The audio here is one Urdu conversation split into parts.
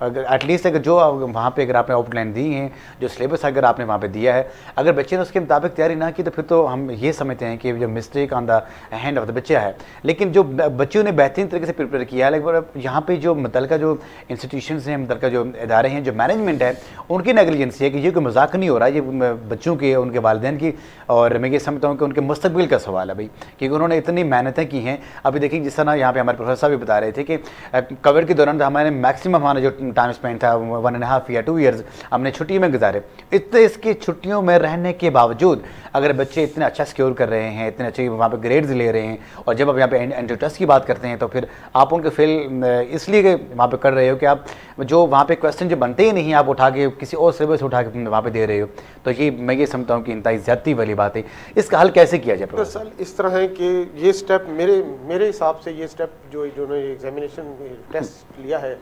اگر ایٹ لیسٹ اگر جو وہاں پہ اگر آپ نے آؤٹ لائن دی ہیں, جو سلیبس اگر آپ نے وہاں پہ دیا ہے, اگر بچے نے اس کے مطابق تیاری نہ کی تو پھر تو ہم یہ سمجھتے ہیں کہ جو mistake on the hand of the بچہ ہے. لیکن جو بچوں نے بہترین طریقے سے پریپیئر کیا ہے, لیکن یہاں پہ جو متعلقہ جو انسٹیٹیوشنز ہیں, متعلقہ جو ادارے ہیں, جو مینجمنٹ ہے, ان کی نیگلیجنسی ہے کہ یہ کوئی مذاق نہیں ہو رہا, یہ بچوں کی, ان کے والدین کی, اور میں یہ سمجھتا ہوں کہ ان کے مستقبل کا سوال ہے بھائی, کیونکہ انہوں نے اتنی محنتیں کی ہیں. ابھی دیکھیں جس طرح یہاں پہ ہمارے پروفیسر صاحب بھی بتا رہے تھے کہ کووڈ کے دوران ہمارے میکسیمم ہمارا جو ٹائم اسپینڈ تھا 1.5 یا 2 ایئرز ہم نے چھٹی میں گزارے. اتنے اس کی چھٹیوں میں رہنے کے باوجود اگر بچے اتنے اچھا سکیور کر رہے ہیں, اتنے اچھے وہاں پہ گریڈز لے رہے ہیں, اور جب آپ یہاں پہ اینٹری ٹیسٹ کی بات کرتے ہیں تو پھر آپ ان کے فیل اس لیے کہ وہاں پہ کر رہے ہو کہ آپ جو وہاں پہ کویسچن جو بنتے ہی نہیں, آپ اٹھا کے کسی اور سلیبس اٹھا کے وہاں پہ دے رہے ہو, تو یہ میں یہ سمجھتا ہوں کہ انتہائی زیادتی والی بات ہے. اس کا حل کیسے کیا جائے؟ دراصل اس طرح ہے کہ یہ اسٹیپ میرے حساب سے یہ اسٹیپ جو انہوں نے ایگزامینیشن ٹیسٹ لیا ہے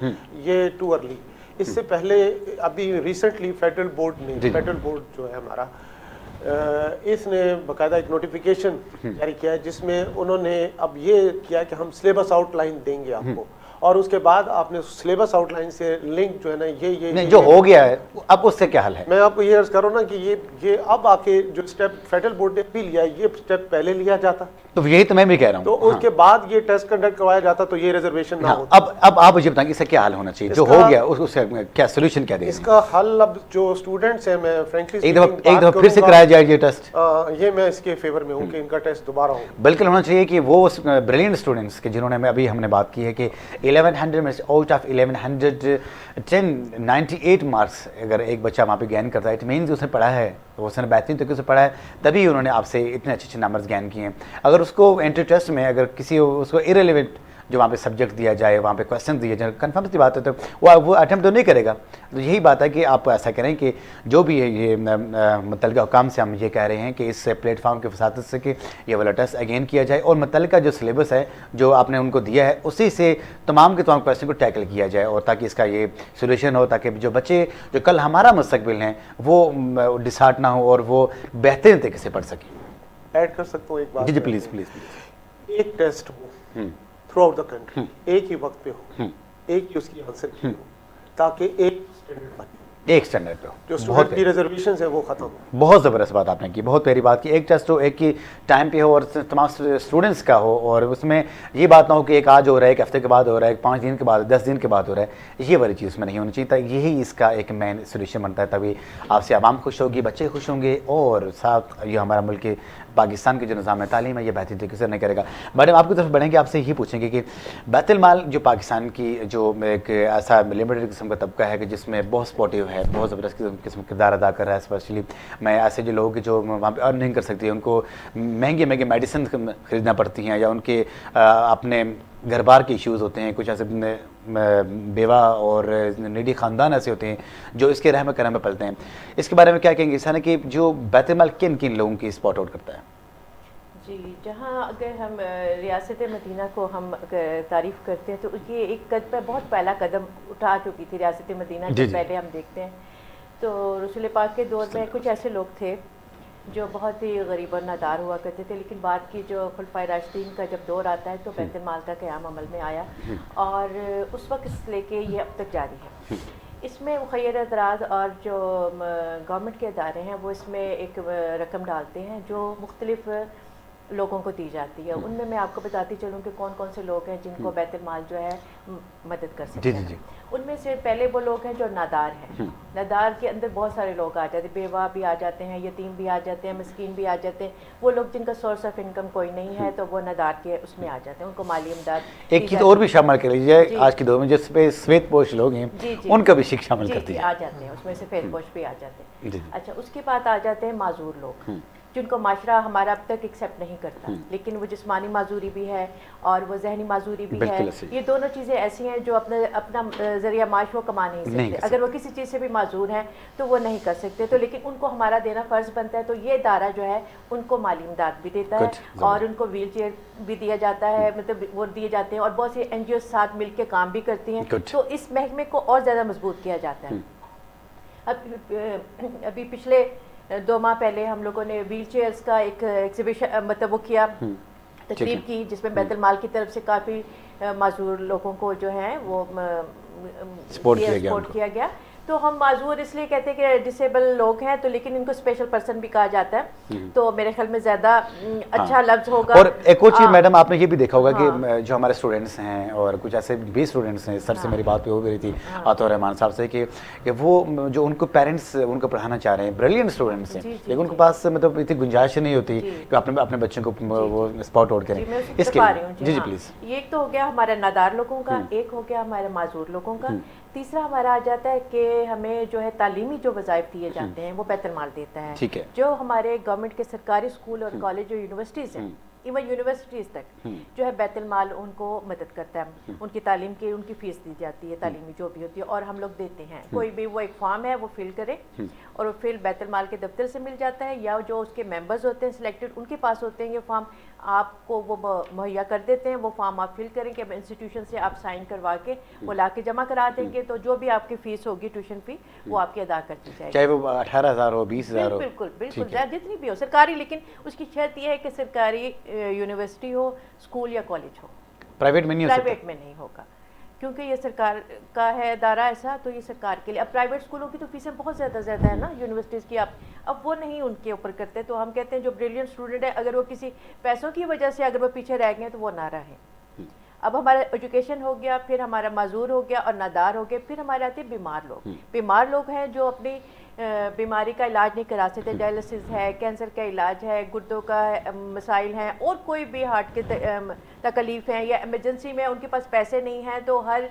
یہ ٹو ارلی. اس سے پہلے ابھی ریسنٹلی فیڈرل بورڈ جو ہے ہمارا, اس نے باقاعدہ ایک نوٹیفیکیشن جاری کیا ہے جس میں انہوں نے اب یہ کیا کہ ہم سلیبس آؤٹ لائن دیں گے آپ کو, اور اس کے بعد آپ نے سلیبس آؤٹ لائن سے لنک جو ہے نا یہ جو ہو گیا ہے اب اس سے کیا حل ہے. میں آپ کو یہ عرض کروں نا کہ یہ اب آ کے جو اسٹیپ فیڈرل بورڈ نے بھی لیا, یہ اسٹیپ پہلے لیا جاتا تو یہی تو میں بھی کہہ رہا ہوں, تو اس کے بعد یہ ٹیسٹ کنڈکٹ کروایا جاتا تو یہ ریزرویشن نہ ہوتا. اب آپ مجھے بتائیں کہ اس سے کیا حل ہونا چاہیے, جو ہو گیا اس سے کیا سولوشن کیا دیں گے؟ اس کا حل اب جو اسٹوڈنٹس ہیں, میں فرینکلی ایک دفعہ پھر سے کرایا جائے یہ ٹیسٹ, یہ میں اس کے فیور میں ہوں کہ ان کا ٹیسٹ دوبارہ ہو. بالکل ہونا چاہیے کہ وہ بریلینٹ اسٹوڈنٹس کے جنہوں نے ابھی ہم نے بات کی ہے کہ 1100 میں آؤٹ آف 1110 98 مارکس اگر ایک بچہ وہاں پہ گین کرتا ہے, اٹ مینس اس نے پڑھا ہے, اس نے بہترین طریقے سے پڑھا ہے, تبھی انہوں نے آپ سے اتنے اچھے اچھے نمبرز گین کیے ہیں. اگر اس کو انٹری ٹیسٹ میں اگر کسی اس کو ایریلیونٹ جو وہاں پہ سبجیکٹ دیا جائے, وہاں پہ کویسچن دیے جائے, کنفرم سی بات ہے تو وہ اٹیمپٹ تو نہیں کرے گا. تو یہی بات ہے کہ آپ ایسا کریں کہ جو بھی ہے یہ متعلقہ حکام سے ہم یہ کہہ رہے ہیں کہ اس پلیٹ فارم کی وساطت سے کہ یہ والا ٹیسٹ اگین کیا جائے, اور متعلقہ جو سلیبس ہے جو آپ نے ان کو دیا ہے اسی سے تمام کے تمام کویسچن کو ٹیکل کیا جائے, اور تاکہ اس کا یہ سولوشن ہو, تاکہ جو بچے جو کل ہمارا مستقبل ہیں وہ ڈسہارٹ نہ ہو اور وہ بہترین طریقے سے پڑھ سکیں. ایڈ کر سکتا ہوں ایک بات؟ جی پلیز پلیز. ایک test who through out the country, ایک ہی وقت پہ ہو, ایک ہی اس کی آنسر کی ہو, تاکہ ایک اسٹینڈرڈ پہ ہو, جو اسٹوڈنٹ کی ریزرویشنز ہیں وہ ختم ہو. بہت زبردست بات آپ نے کی, بہت پیاری بات کی. ایک ٹیسٹ ہو ایک ہی ٹائم پہ ہو اور تمام اسٹوڈنٹس کا ہو, اور اس میں یہ بات نہ ہو کہ ایک آج ہو رہا ہے, ایک ہفتے کے بعد ہو رہا ہے, 5 دن کے بعد, 10 دن کے بعد ہو رہا ہے. یہ والی چیز میں نہیں ہونی چاہیے. یہی اس کا ایک مین سولوشن بنتا ہے, تبھی آپ سے عوام خوش ہوگی, بچے خوش ہوں گے, اور ساتھ یہ ہمارا ملک کے پاکستان کے جو نظام تعلیم ہے یہ بہترین طریقے سے نہیں کرے گا. میڈم آپ کی طرف بڑھیں گے, آپ سے یہی پوچھیں گے کہ بیت المال جو پاکستان کی جو ایک ایسا لمیٹڈ قسم کا طبقہ ہے کہ جس میں بہت سپورٹیو ہے, بہت زبردست قسم کردار ادا کر رہا ہے, اسپیشلی میں ایسے جو لوگ جو وہاں پہ ارن نہیں کر سکتے, ان کو مہنگے میڈیسن خریدنا پڑتی ہیں, یا ان کے اپنے گھر بار کے ایشوز ہوتے ہیں, کچھ ایسے بیوہ اور نیڈی خاندان ایسے ہوتے ہیں جو اس کے رحم کرم میں پلتے ہیں. اس کے بارے میں کیا کہیں گے اس کہ جو بیت المال کن کن لوگوں کی اسپاٹ آؤٹ کرتا ہے؟ جی, جہاں اگر ہم ریاست مدینہ کو ہم تعریف کرتے ہیں تو یہ ایک بہت پہلا قدم اٹھا چکی تھی ریاست مدینہ. جو پہلے ہم دیکھتے ہیں تو رسول پاک کے دور میں کچھ ایسے لوگ تھے جو بہت ہی غریب اور نادار ہوا کرتے تھے, لیکن بعد کی جو خلفائے راشدین کا جب دور آتا ہے تو بیت المال کا قیام عمل میں آیا, اور اس وقت سے لے کے یہ اب تک جاری ہے. اس میں مخیر افراد اور جو گورنمنٹ کے ادارے ہیں وہ اس میں ایک رقم ڈالتے ہیں جو مختلف لوگوں کو دی جاتی ہے. ان میں آپ کو بتاتی چلوں کہ کون کون سے لوگ ہیں جن کو بیت المال جو ہے مدد کر سکتے ہیں. ان میں سے پہلے وہ لوگ ہیں جو نادار ہیں. نادار کے اندر بہت سارے لوگ آ جاتے ہیں, بیوہ بھی آ جاتے ہیں, یتیم بھی آ جاتے ہیں, مسکین بھی آ جاتے ہیں. وہ لوگ جن کا سورس آف انکم کوئی نہیں ہے تو وہ نادار کے اس میں آ جاتے ہیں, ان کو مالی امداد. ایک چیز اور بھی شامل کر لیجیے, آج کے دور میں جس پہ سفید پوش لوگ ہیں ان کا بھی شک شامل کرتی ہے. آ جاتے ہیں اس میں سفید پوش بھی آ جاتے ہیں. اچھا, اس کے بعد آ جاتے ہیں معذور لوگ جن کو معاشرہ ہمارا اب تک ایکسیپٹ نہیں کرتا, لیکن وہ جسمانی معذوری بھی ہے اور وہ ذہنی معذوری بھی ہے. یہ دونوں چیزیں ایسی ہیں جو اپنا ذریعہ معاش وہ کما نہیں سکتے. اگر وہ کسی چیز سے بھی معذور ہیں تو وہ نہیں کر سکتے, تو لیکن ان کو ہمارا دینا فرض بنتا ہے. تو یہ ادارہ جو ہے ان کو مالی امداد بھی دیتا ہے, اور ان کو ویل چیئر بھی دیا جاتا ہے, مطلب وہ دیے جاتے ہیں, اور بہت سی این جی او ساتھ مل کے کام بھی کرتی ہیں. تو اس محکمے کو اور زیادہ مضبوط کیا جاتا ہے. ابھی پچھلے 2 ماہ پہلے ہم لوگوں نے ویل چیئرز کا ایک ایگزیبیشن مطلب وہ کیا, تقریب کی, جس میں بیت المال کی طرف سے کافی معذور لوگوں کو جو ہیں وہ سپورٹ کیا گیا. تو ہم معذور اس لیے کہتے ہیں کہ ڈسیبل لوگ ہیں تو لیکن ان کو اسپیشل پرسن بھی کہا جاتا ہے, تو میرے خیال میں زیادہ اچھا لفظ ہوگا. اور ایک اور چیز میڈم آپ نے یہ بھی دیکھا ہوگا کہ جو ہمارے اسٹوڈنٹس ہیں اور کچھ ایسے بھی اسٹوڈنٹس ہیں, سر سے میری بات ہو رہی تھی عطا رحمان صاحب سے کہ وہ جو ان کو پیرنٹس ان کو پڑھانا چاہ رہے ہیں, بریلینٹ اسٹوڈنٹس ہیں, لیکن ان کے پاس مطلب اتنی گنجائش نہیں ہوتی کہ اپنے بچوں کو وہ اسپاٹ آؤٹ کریں. اس کے جی پلیز. یہ ایک تو ہو گیا ہمارے نادار لوگوں کا, ایک ہو گیا ہمارے معذور لوگوں کا, تیسرا ہمارا آ جاتا ہے کہ ہمیں جو ہے تعلیمی جو وظائف دیے جاتے ہیں وہ بیت المال دیتا ہے. جو ہمارے گورنمنٹ کے سرکاری اسکول اور کالج اور یونیورسٹیز ہیں, ایون یونیورسٹیز تک جو ہے بیت المال ان کو مدد کرتا ہے, ان کی تعلیم کی ان کی فیس دی جاتی ہے تعلیمی جو بھی ہوتی ہے, اور ہم لوگ دیتے ہیں. کوئی بھی وہ ایک فارم ہے وہ فل کرے اور وہ فل بیت المال کے دفتر سے مل جاتا ہے, یا جو اس کے ممبرز ہوتے ہیں سلیکٹڈ ان کے پاس ہوتے ہیں یہ فارم, آپ کو وہ مہیا کر دیتے ہیں. وہ فارم آپ فل کریں کہ انسٹیٹیوشن سے آپ سائن کروا کے وہ لا کے جمع کرا دیں گے, تو جو بھی آپ کی فیس ہوگی ٹیوشن فی وہ آپ کی ادا کر دی جائے گی, چاہے وہ 18,000 ہو 20,000 ہو. بالکل جتنی بھی ہو سرکاری, لیکن اس کی شرط یہ ہے کہ سرکاری یونیورسٹی ہو, اسکول یا کالج ہو. پرائیویٹ میں نہیں ہوگا کیونکہ یہ سرکار کا ہے ادارہ ایسا, تو یہ سرکار کے لیے. اب پرائیویٹ اسکولوں کی تو فیسیں بہت زیادہ ہے نا, یونیورسٹیز کی اب وہ نہیں ان کے اوپر کرتے. تو ہم کہتے ہیں جو بریلینٹ اسٹوڈنٹ ہے اگر وہ کسی پیسوں کی وجہ سے اگر وہ پیچھے رہ گئے تو وہ نہ رہیں. اب ہمارا ایجوکیشن ہو گیا, پھر ہمارا معذور ہو گیا اور نادار ہو گیا, پھر ہمارے آتے بیمار لوگ ہیں جو اپنی بیماری کا علاج نہیں کرا سکتے. ڈائلسس ہے, کینسر کا علاج ہے, گردوں کا مسائل ہیں, اور کوئی بھی ہارٹ کے تکلیف ہیں, یا ایمرجنسی میں ان کے پاس پیسے نہیں ہیں, تو ہر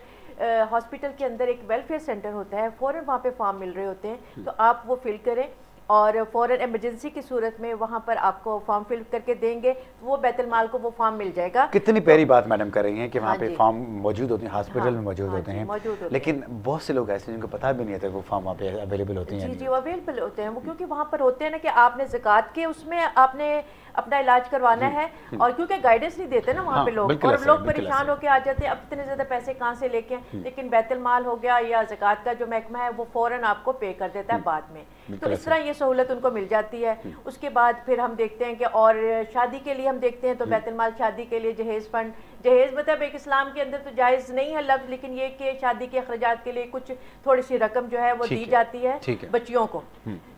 ہاسپٹل کے اندر ایک ویلفیئر سینٹر ہوتا ہے, فوراً وہاں پہ فارم مل رہے ہوتے ہیں, تو آپ وہ فل کریں اور فوراً ایمرجنسی کی صورت میں وہاں پر آپ کو فارم فل کر کے دیں گے, وہ بیت المال کو وہ فارم مل جائے گا. کتنی پیاری بات میڈم کر رہی ہیں کہ وہاں پہ فارم موجود ہوتے ہیں, ہاسپٹل میں موجود ہوتے ہیں, لیکن بہت سے لوگ ایسے جن کو پتہ بھی نہیں ہوتا وہ فارم وہاں پہ اویلیبل ہوتے ہیں. جی وہ اویلیبل ہوتے ہیں, وہ کیونکہ وہاں پر ہوتے ہیں نا کہ آپ نے زکوٰۃ کے اس میں آپ نے اپنا علاج کروانا ہے, اور کیونکہ گائیڈنس نہیں دیتے نا وہاں پہ لوگ, اور لوگ پریشان ہو کے آ جاتے ہیں اب اتنے زیادہ پیسے کہاں سے لے کے, لیکن بیت المال ہو گیا یا زکوٰۃ کا جو محکمہ ہے وہ فوراً آپ کو پے کر دیتا ہے بعد میں. تو اس طرح یہ سہولت ان کو مل جاتی ہے. اس کے بعد پھر ہم دیکھتے ہیں کہ اور شادی کے لیے ہم دیکھتے ہیں تو بیت المال شادی کے لیے جہیز فنڈ, جہیز مطلب ایک اسلام کے اندر تو جائز نہیں ہے لفظ, لیکن یہ کہ شادی کے اخراجات کے لیے کچھ تھوڑی سی رقم جو ہے وہ دی جاتی ہے بچیوں کو,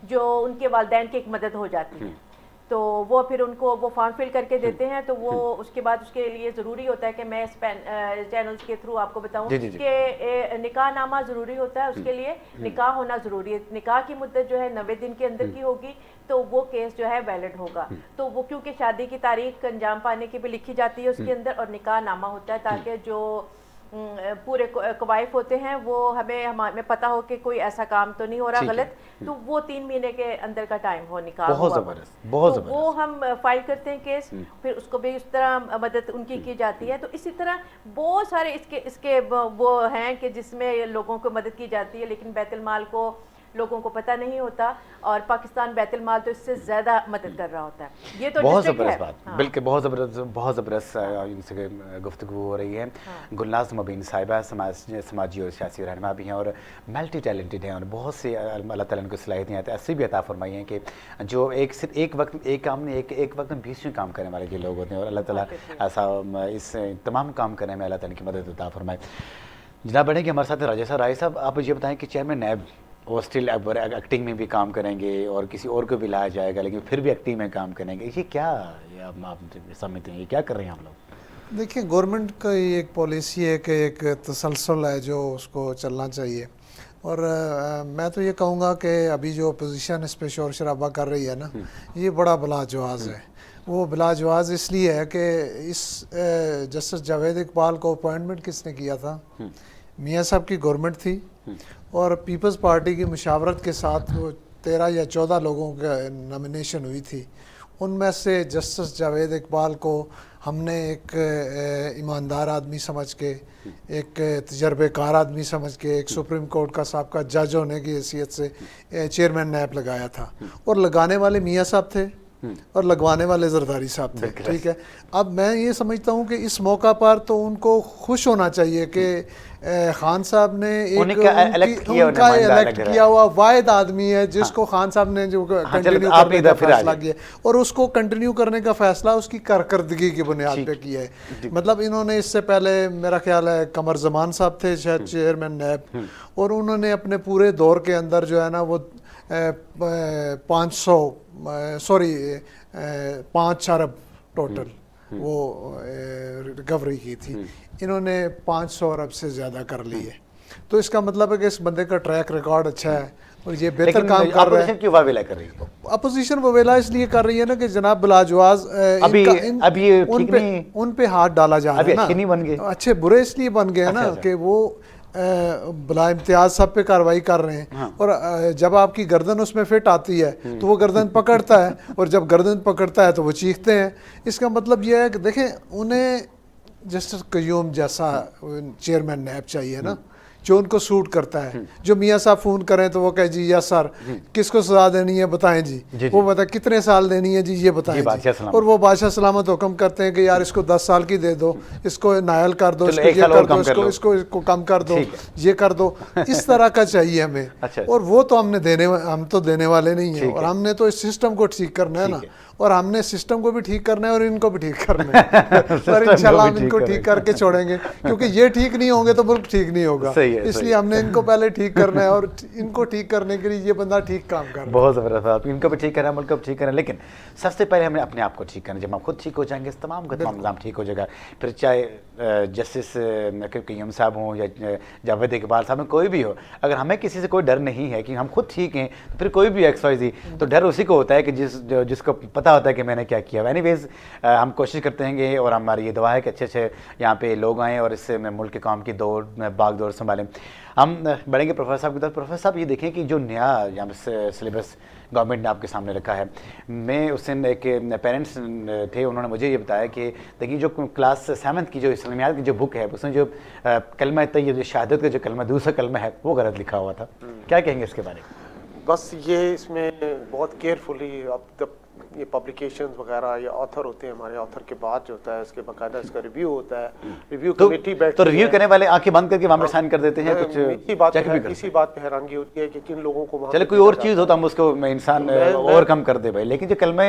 جو ان کے والدین کی ایک مدد ہو جاتی ہے. تو وہ پھر ان کو وہ فارم فل کر کے دیتے ہیں, تو وہ اس کے بعد اس کے لیے ضروری ہوتا ہے کہ میں اس چینلز کے تھرو آپ کو بتاؤں کہ نکاح نامہ ضروری ہوتا ہے, اس کے لیے نکاح ہونا ضروری ہے. نکاح کی مدت جو ہے 90 دن کے اندر کی ہوگی تو وہ کیس جو ہے ویلڈ ہوگا. تو وہ کیونکہ شادی کی تاریخ انجام پانے کی بھی لکھی جاتی ہے اس کے اندر, اور نکاح نامہ ہوتا ہے تاکہ جو پورے کوائف ہوتے ہیں وہ ہمیں پتہ ہو کہ کوئی ایسا کام تو نہیں ہو رہا غلط, تو وہ 3 مہینے کے اندر کا ٹائم ہو نکاح ہوا, تو وہ ہم فائل کرتے ہیں کیس, پھر اس کو بھی اس طرح مدد ان کی جاتی ہے. تو اسی طرح بہت سارے اس کے وہ ہیں کہ جس میں لوگوں کو مدد کی جاتی ہے, لیکن بیت المال کو لوگوں کو پتہ نہیں ہوتا, اور پاکستان بیت المال تو اس سے زیادہ مدد کر رہا ہوتا ہے. یہ تو بہت زبردست بات, بلکہ بہت زبردست ان سے گفتگو ہو رہی ہے. گلناز مبین صاحبہ سماجی اور سیاسی رہنما بھی ہیں اور ملٹی ٹیلنٹڈ ہیں, اور بہت سے اللہ تعالیٰ نے کو صلاحیتیں ایسی بھی عطا فرمائی ہیں کہ جو ایک وقت میں 20 کام کرنے والے جو لوگ ہوتے ہیں, اور اللہ تعالیٰ ایسا اس تمام کام کرنے میں اللہ تعالیٰ کی مدد عطا فرمائے. جناب بڑھیں گے ہمارے ساتھ راجہ صاحب. راجہ صاحب آپ یہ بتائیں کہ چیئرمین نیب وہ اسٹل ایکٹنگ میں بھی کام کریں گے اور کسی اور کو بھی لایا جائے گا, لیکن پھر بھی ایکٹنگ میں کام کریں گے, یہ کیا آپ سمجھتے ہیں, یہ کیا کر رہے ہیں آپ لوگ؟ دیکھیں گورنمنٹ کا یہ ایک پالیسی ہے کہ ایک تسلسل ہے جو اس کو چلنا چاہیے, اور میں تو یہ کہوں گا کہ ابھی جو اپوزیشن اس پہ شور شرابہ کر رہی ہے نا, یہ بڑا بلا جواز ہے. وہ بلا جواز اس لیے ہے کہ اس جسٹس جاوید اقبال کو اپوائنٹمنٹ کس نے کیا تھا؟ میاں صاحب کی گورنمنٹ تھی, اور پیپلز پارٹی کی مشاورت کے ساتھ وہ 13 یا 14 لوگوں کا نامینیشن ہوئی تھی. ان میں سے جسٹس جاوید اقبال کو ہم نے ایک ایماندار آدمی سمجھ کے, ایک تجربے کار آدمی سمجھ کے, ایک سپریم کورٹ کا سابقہ جج ہونے کی حیثیت سے چیئرمین نیب لگایا تھا, اور لگانے والے میاں صاحب تھے, اور لگوانے والے زرداری صاحب تھے. ٹھیک ہے, اب میں یہ سمجھتا ہوں کہ اس موقع پر تو ان کو خوش ہونا چاہیے کہ خان صاحب نے ایک ان کا الیکٹ کیا ہوا واحد آدمی ہے جس کو خان صاحب نے جو کنٹینیو کرنے کا فیصلہ کیا اور اس کو کنٹینیو کرنے کا فیصلہ اس کی کارکردگی کی بنیاد پہ کیا ہے. مطلب انہوں نے اس سے پہلے میرا خیال ہے قمر زمان صاحب تھے شاید چیئرمین نیب, اور انہوں نے اپنے پورے دور کے اندر جو ہے نا وہ 5 ارب ٹوٹل وہ ریکوری کی تھی. انہوں نے 500 ارب سے زیادہ کر لی ہے. تو اس کا مطلب ہے کہ اس بندے کا ٹریک ریکارڈ اچھا ہے اور یہ بہتر کام کر رہا ہے. کیوں واویلا کر رہی ہے اپوزیشن وویلا اس لیے کر رہی ہے نا کہ جناب بلاجواز ان پہ ہاتھ ڈالا جا رہا ہے نا, اچھے برے اس لیے بن گئے نا کہ وہ بلا امتیاز سب پہ کاروائی کر رہے ہیں, اور جب آپ کی گردن اس میں فٹ آتی ہے تو وہ گردن پکڑتا ہے, اور جب گردن پکڑتا ہے تو وہ چیختے ہیں. اس کا مطلب یہ ہے کہ دیکھیں انہیں جسٹس قیوم جیسا چیئرمین نیب چاہیے نا, جو ان کو سوٹ کرتا ہے. جو میاں صاحب فون کریں تو وہ کہے جی یس سر, کس کو سزا دینی ہے بتائیں جی, وہ بتائیں کتنے سال دینی ہے جی یہ بتائیں جی, اور وہ بادشاہ سلامت حکم کرتے ہیں کہ یار اس کو 10 سال کی دے دو, اس کو نائل کر دو, اس کو یہ کر دو, اس کو کم کر دو, یہ کر دو. اس طرح کا چاہیے ہمیں, اور وہ تو ہم تو دینے والے نہیں ہیں, اور ہم نے تو اس سسٹم کو ٹھیک کرنا ہے نا, اور ہم نے سسٹم کو بھی ٹھیک کرنا ہے اور ان کو بھی ٹھیک کرنا ہے. اور انشاءاللہ ہم ان کو ٹھیک کر کے چھوڑیں گے, کیونکہ یہ ٹھیک نہیں ہوں گے تو ملک ٹھیک نہیں ہوگا. اس لیے ہم نے ان کو پہلے ٹھیک کرنا ہے, اور ان کو ٹھیک کرنے کے لیے یہ بندہ ٹھیک کام کر رہا ہے. بہت زبردست, آپ ان کو بھی ٹھیک کرنا ہے, ملک کو بھی ٹھیک کرنا ہے, لیکن سب سے پہلے ہمیں اپنے آپ کو ٹھیک کرنا ہے. جب ہم خود ٹھیک ہو جائیں گے تمام کا تمام نظام ٹھیک ہو جائے گا. پھر چاہے جسٹس قیوم صاحب ہوں یا جاوید اقبال صاحب, کوئی بھی ہو, اگر ہمیں کسی سے کوئی ڈر نہیں ہے کہ ہم خود ٹھیک ہیں, تو پھر کوئی بھی ایکس وائی زی, تو ڈر اسی کو ہوتا ہے کہ جس کو پتہ ہوتا ہے کہ میں نے کیا کیا. اینی ویز ہم کوشش کرتے ہیں گے, اور ہماری یہ دعا ہے کہ اچھے یہاں پہ لوگ آئیں اور اس سے ملک کے کام کی باغ دور سنبھالیں. ہم بڑھیں گے پروفیسر صاحب کی طرف. پروفیسر صاحب یہ دیکھیں کہ جو نیا یہاں پہ سلیبس گورنمنٹ نے آپ کے سامنے رکھا ہے, میں اس دن ایک پیرنٹس تھے, انہوں نے مجھے یہ بتایا کہ دیکھیے جو کلاس 7 کی جو اسلامیات کی جو بک ہے, اس میں جو کلمہ طیب شہادت کا جو کلمہ دوسرا کلمہ ہے وہ غلط لکھا ہوا تھا. کیا کہیں گے اس کے بارے میں؟ بس یہ اس میں بہت کیئرفلی, اب یہ پبلیکیشنز وغیرہ یہ آتھر ہوتے ہیں, ہمارے آتھر کے بعد جو ہوتا ہے اس کے باقاعدہ اس کا ریویو ہوتا ہے, ریویو کمیٹی بیٹھتی ہے. تو ریویو کرنے والے آنکھیں بند کر کے وہاں پہ سائن کر دیتے ہیں. اسی بات پہ حیرانگی ہوتی ہے کہ کن لوگوں کو چلے کوئی اور چیز ہوتا ہم اس کو انسان اوور کم کر دے بھائی, لیکن جو کلمہ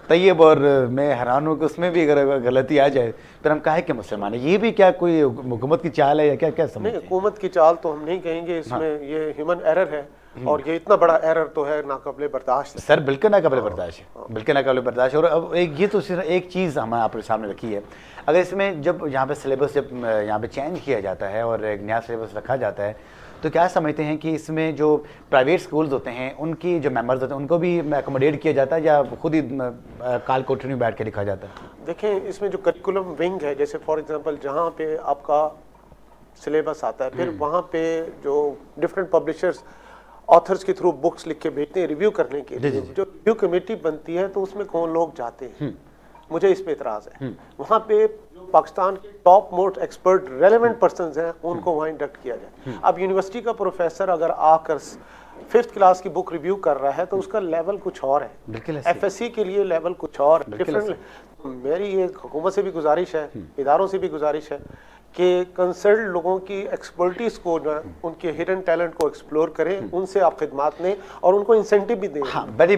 طیب, اور میں حیران ہوں کہ اس میں بھی اگر غلطی آ جائے پھر ہم کہے کہ مسلمان ہے. یہ بھی کیا کوئی حکومت کی چال ہے یا کیا سمجھتے ہیں؟ حکومت کی چال تو ہم نہیں کہیں گے, اس میں یہ ہیومن ایرر ہے, اور یہ اتنا بڑا ایرر تو ہے ناقابل برداشت. سر بالکل ناقابل برداشت ہے, بالکل ناقابل برداشت. اور اب یہ تو صرف ایک چیز ہمیں آپ کے سامنے رکھی ہے. اگر اس میں جب یہاں پہ سلیبس جب یہاں پہ چینج کیا جاتا ہے اور ایک نیا سلیبس رکھا جاتا ہے, تو کیا سمجھتے ہیں کہ اس میں جو پرائیویٹ سکولز ہوتے ہیں ان کی جو ممبرز ہوتے ہیں ان کو بھی اکوموڈیٹ کیا جاتا ہے, یا خود ہی کال کوٹری میں بیٹھ کے لکھا جاتا ہے؟ دیکھیں اس میں جو کریکولم ونگ ہے, جیسے فار ایگزامپل جہاں پہ آپ کا سلیبس آتا ہے, پھر وہاں پہ جو ڈفرینٹ پبلشرز آتھرز کے تھرو بکس لکھ کے بھیجتے ہیں ریویو کرنے کے لیے, جو ریویو کمیٹی بنتی ہے تو اس میں کون لوگ جاتے ہیں, مجھے اس پہ اعتراض ہے. وہاں پہ پاکستان کے top most expert relevant persons ہیں, ان کو وہاں انڈکٹ کیا جائے. اب یونیورسٹی کا پروفیسر اگر آ کر 5th کلاس کی بک ریویو کر رہا ہے تو اس کا لیول کچھ اور ہے, ایف ایس سی کے لیے لیول کچھ اور ڈفرینٹ. میری یہ حکومت سے بھی گزارش ہے, اداروں سے بھی گزارش ہے کہ کنسرن لوگوں کی ایکسپرٹیز کو, ان کے ہڈن ٹیلنٹ کو ایکسپلور کریں, ان سے آپ خدمات لیں اور ان کو انسینٹیو بھی دیں.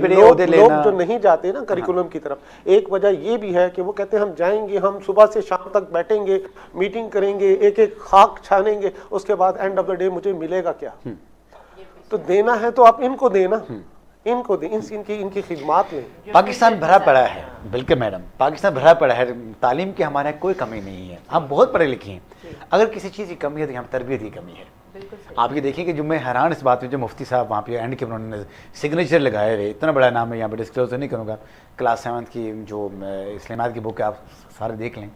لوگ جو نہیں جاتے نا کریکولم کی طرف, ایک وجہ یہ بھی ہے کہ وہ کہتے ہیں ہم جائیں گے, ہم صبح سے شام تک بیٹھیں گے, میٹنگ کریں گے, ایک ایک خاک چھانیں گے, اس کے بعد اینڈ آف دا ڈے مجھے ملے گا کیا؟ تو دینا ہے تو آپ ان کو دینا, ان کو دیں, ان کی خدمات لیں. پاکستان بھرا پڑا ہے. بالکل میڈم, پاکستان بھرا پڑا ہے, تعلیم کی ہمارے کوئی کمی نہیں ہے, ہم بہت پڑھے لکھے ہیں. اگر کسی چیز کی کمی ہے تو یہاں تربیت کی کمی ہے. آپ یہ دیکھیں کہ جو میں حیران اس بات میں, جو مفتی صاحب وہاں پہ اینڈ کے انہوں نے سگنیچر لگائے ہوئے, اتنا بڑا نام ہے, یہاں پہ ڈسکلوز نہیں کروں گا, کلاس 7 کی جو اسلامیات کی بک ہے آپ سارے دیکھ لیں,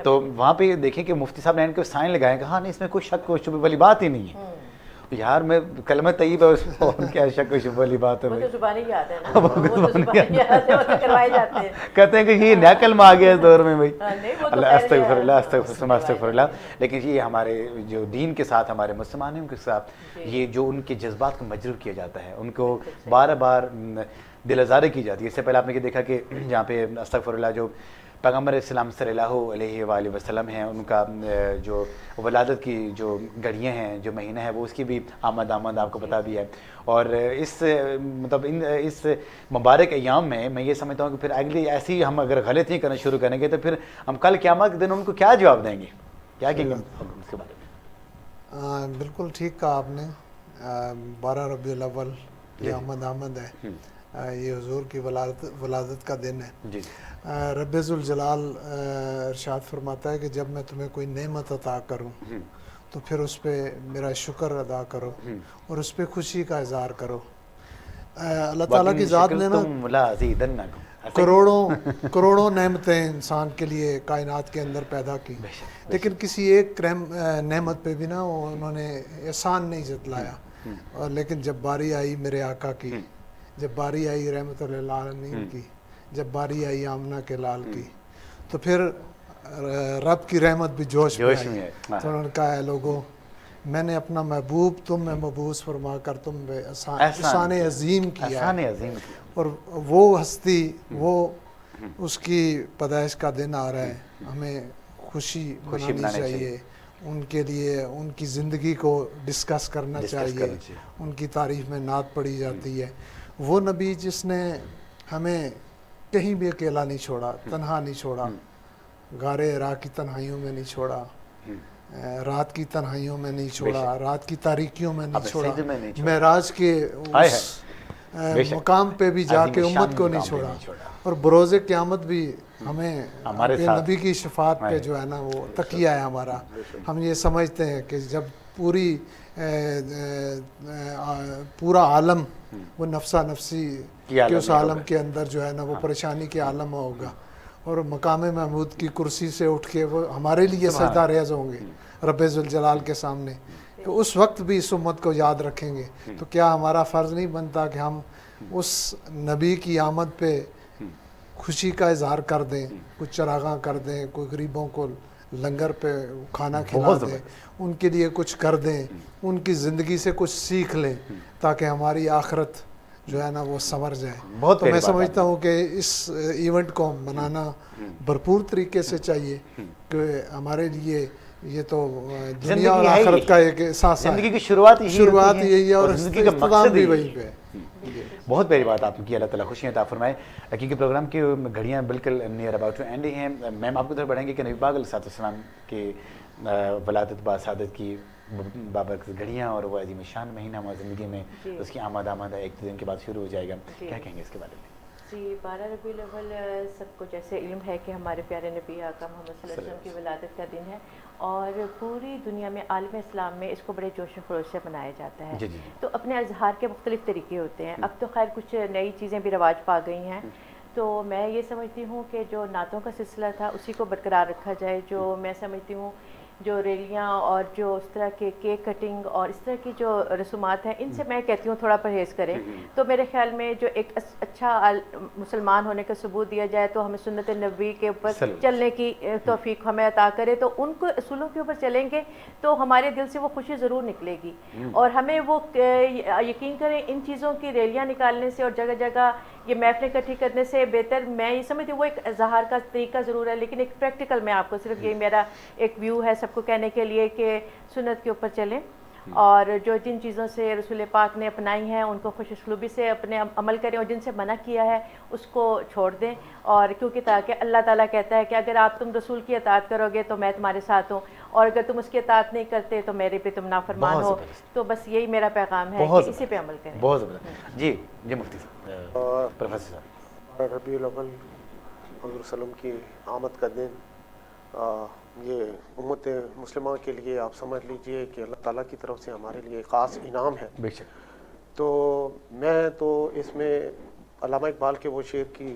تو وہاں پہ دیکھیں کہ مفتی صاحب نے اینڈ کے سائن لگائے, کہا نہیں اس میں کوئی شک کوئی شبہ والی بات ہی نہیں ہے. یار میں کلمہ طیبہ اور کیا شک و شبہ والی بات ہے وہ بھائی. تو زبانی یاد ہے نا, وہ تو زبانی یاد ہے, وہ تو کروائے جاتے ہیں. کہتے ہیں کہ یہ نیا کلمہ آ گیا اس دور میں بھائی. نہیں وہ تو اللہ استغفر اللہ استغفر اللہ. لیکن یہ ہمارے جو دین کے ساتھ ہمارے مسلمانوں کے ساتھ یہ جو ان کے جذبات کو مجروح کیا جاتا ہے, ان کو بار بار دل آزاری کی جاتی ہے. اس سے پہلے آپ نے یہ دیکھا کہ جہاں پہ استغفر اللہ جو پیغمبر اسلام صلی اللہ علیہ وآلہ وسلم ہیں, ان کا جو ولادت کی جو گھڑیاں ہیں, جو مہینہ ہے, وہ اس کی بھی آمد آپ کو پتہ بھی ہے. اور اس مطلب اس مبارک ایام میں میں یہ سمجھتا ہوں کہ پھر اگلی ایسی ہم اگر غلطیاں کرنا شروع کریں گے تو پھر ہم کل قیامت کے دن ان کو کیا جواب دیں گے, کیا کہیں گے اس کے بارے میں؟ بالکل ٹھیک کہا آپ نے. 12 ربیع الاول یہ آمد ہے, یہ حضور کی ولادت کا دن ہے. جی رب ذوالجلال ارشاد فرماتا ہے کہ جب میں تمہیں کوئی نعمت عطا کروں تو پھر اس پہ میرا شکر ادا کرو اور اس پہ خوشی کا اظہار کرو. اللہ تعالیٰ کی ذات نے نا کروڑوں نعمتیں انسان کے لیے کائنات کے اندر پیدا کی, لیکن کسی ایک نعمت پہ بھی نا انہوں نے احسان نہیں جتلایا. لیکن جب باری آئی میرے آقا کی, جب باری آئی رحمت للعالمین کی, جب باری آئی آمنہ کے لال کی, تو پھر رب کی رحمت بھی جوش میں آئی. تو انہوں نے کہا ہے لوگوں, میں نے اپنا محبوب تم میں مبعوث فرما کر تم پہ احسان عظیم کیا ہے. اور وہ ہستی, وہ اس کی پیدائش کا دن آ رہا ہے, ہمیں خوشی منانی چاہیے. ان کے لیے ان کی زندگی کو ڈسکس کرنا چاہیے, ان کی تعریف میں نعت پڑھی جاتی ہے. وہ نبی جس نے ہمیں کہیں بھی اکیلا نہیں چھوڑا, تنہا نہیں چھوڑا, غار ہرا کی تنہائیوں میں نہیں چھوڑا, رات کی تنہائیوں میں نہیں چھوڑا, رات کی تاریکیوں میں نہیں چھوڑا, معراج کے اس مقام پہ بھی جا کے امت کو نہیں چھوڑا, اور بروز قیامت بھی ہمیں نبی کی شفاعت پہ جو ہے نا وہ تکیہ ہے ہمارا. ہم یہ سمجھتے ہیں کہ جب پورا عالم وہ نفسہ نفسی کہ اس عالم کے اندر جو ہے نا وہ پریشانی کے عالم میں ہوگا, اور مقام محمود کی کرسی سے اٹھ کے وہ ہمارے لیے سجدہ ریاض ہوں گے رب ذوالجلال کے سامنے, تو اس وقت بھی اس امت کو یاد رکھیں گے. تو کیا ہمارا فرض نہیں بنتا کہ ہم اس نبی کی آمد پہ خوشی کا اظہار کر دیں, کچھ چراغاں کر دیں, کوئی غریبوں کو لنگر پہ کھانا کھلا دیں, ان کے لیے کچھ کر دیں, ان کی زندگی سے کچھ سیکھ لیں تاکہ ہماری آخرت جو ہے نا وہ سنور جائے. تو میں سمجھتا ہوں کہ اس ایونٹ کو منانا بھرپور طریقے سے چاہیے, کہ ہمارے لیے یہ تو دنیا اور آخرت کا ایک احساس ہے. زندگی کی شروعات یہی ہے اور اختتام بھی وہیں پہ. بہت پیاری بات آپ کی, اللہ تعالیٰ خوشیاں عطا فرمائے. کیونکہ پروگرام کی گھڑیاں بالکل نیئر اباؤٹ ٹو اینڈ ہی ہیں. میم آپ کو ادھر بڑھیں گے کہ نبی پاک علیہ السلام کی ولادت باسعادت کی بابرکت گھڑیاں, اور وہ عظیم شان مہینہ ہماری زندگی میں اس کی آمد ہے, ایک دن کے بعد شروع ہو جائے گا. کیا کہیں گے اس کے بارے میں؟ جی 12 ربیع الاول سب کو جیسے علم ہے کہ ہمارے پیارے نبی آقا محمد صلی اللہ علیہ وسلم کی ولادت کا دن ہے, اور پوری دنیا میں عالم اسلام میں اس کو بڑے جوش و خروش سے منایا جاتا ہے. تو اپنے اظہار کے مختلف طریقے ہوتے ہیں. اب تو خیر کچھ نئی چیزیں بھی رواج پا گئی ہیں, تو میں یہ سمجھتی ہوں کہ جو نعتوں کا سلسلہ تھا اسی کو برقرار رکھا جائے. جو میں سمجھتی ہوں جو ریلیاں اور جو اس طرح کے کیک کٹنگ اور اس طرح کی جو رسومات ہیں, ان سے میں کہتی ہوں تھوڑا پرہیز کریں. تو میرے خیال میں جو ایک اچھا مسلمان ہونے کا ثبوت دیا جائے تو ہمیں سنت نبوی کے اوپر چلنے کی توفیق ہمیں عطا کرے. تو ان کو اصولوں کے اوپر چلیں گے تو ہمارے دل سے وہ خوشی ضرور نکلے گی. اور ہمیں وہ یقین کریں ان چیزوں کی ریلیاں نکالنے سے اور جگہ جگہ یہ محفلیں اکٹھی کرنے سے بہتر میں یہ سمجھتی ہوں وہ ایک اظہار کا طریقہ ضرور ہے, لیکن ایک پریکٹیکل میں آپ کو صرف یہ میرا ایک ویو ہے سب کو کہنے کے لیے کہ سنت کے اوپر چلیں, اور جو جن چیزوں سے رسول پاک نے اپنائی ہیں ان کو خوش اسلوبی سے اپنے عمل کریں, اور جن سے منع کیا ہے اس کو چھوڑ دیں. اور کیونکہ تاکہ اللہ تعالیٰ کہتا ہے کہ اگر آپ تم رسول کی اطاعت کرو گے تو میں تمہارے ساتھ ہوں, اور اگر تم اس کی اطاعت نہیں کرتے تو میرے پہ تم نافرمان ہو. تو بس یہی میرا پیغام ہے کہ اسی پہ عمل کریں. بہت زبردست. جی مفتی صاحب, پروفیسر صاحب, ربیع الاول حضور وسلم کی آمد کا دن یہ امت مسلمہ کے لیے آپ سمجھ لیجئے کہ اللہ تعالیٰ کی طرف سے ہمارے لیے خاص انعام ہے. بے شک. تو میں تو اس میں علامہ اقبال کے وہ شعر کی